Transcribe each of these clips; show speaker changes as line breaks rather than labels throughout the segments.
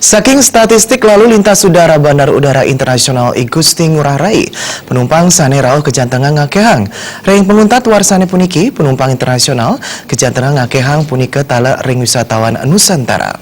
Saking statistik lalu lintas udara Bandar Udara Internasional I Gusti Ngurah Rai, penumpang sane rauh kejantengan ngakehang. Ring penguntat warsane puniki, penumpang internasional kejantengan ngakehang punike tala ring wisatawan Nusantara.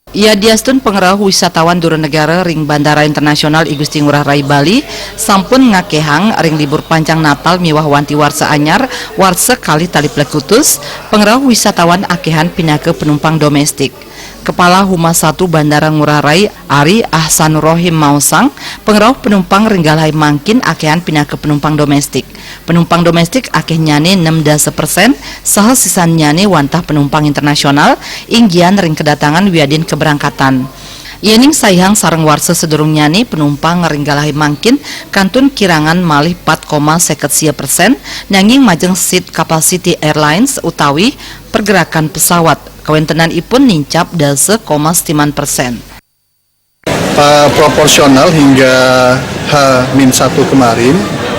Ia diastun pengerau wisatawan Duranegara ring Bandara Internasional I Gusti Ngurah Rai Bali sampun ngakehang ring libur panjang Natal miwah wanti warsa anyar warsa kali tali plekutus pengerau wisatawan akehan pindah ke penumpang domestik. Kepala Humas 1 Bandara Ngurah Rai Ari Ahsanur Rohim Mausang pengerau penumpang ringgalai mangkin akehan pindah ke penumpang domestik. Penumpang domestik akeh nyane 6% saha sisan nyane wantah penumpang internasional inggian ring kedatangan wiadin keberangkatan. Yening sayang sareng warsa sedurung nyane penumpang ringgalai mangkin kantun kirangan malih 4,50% nanging majeng seat capacity airlines utawi pergerakan pesawat kawentenan ipun nincap 10,9%.
Proporsional hingga H-1 kemarin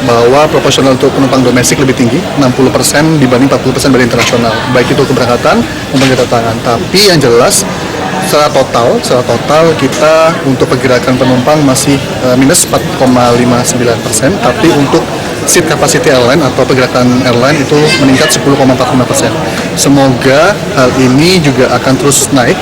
bahwa proporsional untuk penumpang domestik lebih tinggi 60% dibanding 40% dari internasional, baik itu keberangkatan maupun kedatangan. Tapi yang jelas secara total kita untuk pergerakan penumpang masih minus 4,59%, tapi untuk seat capacity airline atau pergerakan airline itu meningkat 10,45%. Semoga hal ini juga akan terus naik.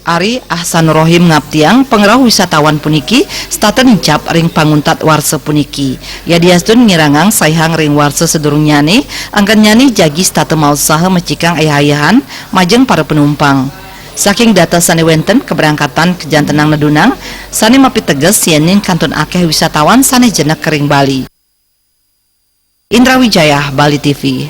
Ari Ahsanur Rohim ngaptiang pengerau wisatawan puniki staten incap ring panguntat warsa puniki. Ya diastun ngirangang sayhang ring warsa sedurung nyane angkan nyane jagi state mau saha mecikang ayahan majeng para penumpang. Saking data sane wenten keberangkatan kejantenang nedunang sane mapi teges yenin kantun akeh wisatawan sane jenek kering Bali. Indra Wijaya, Bali TV.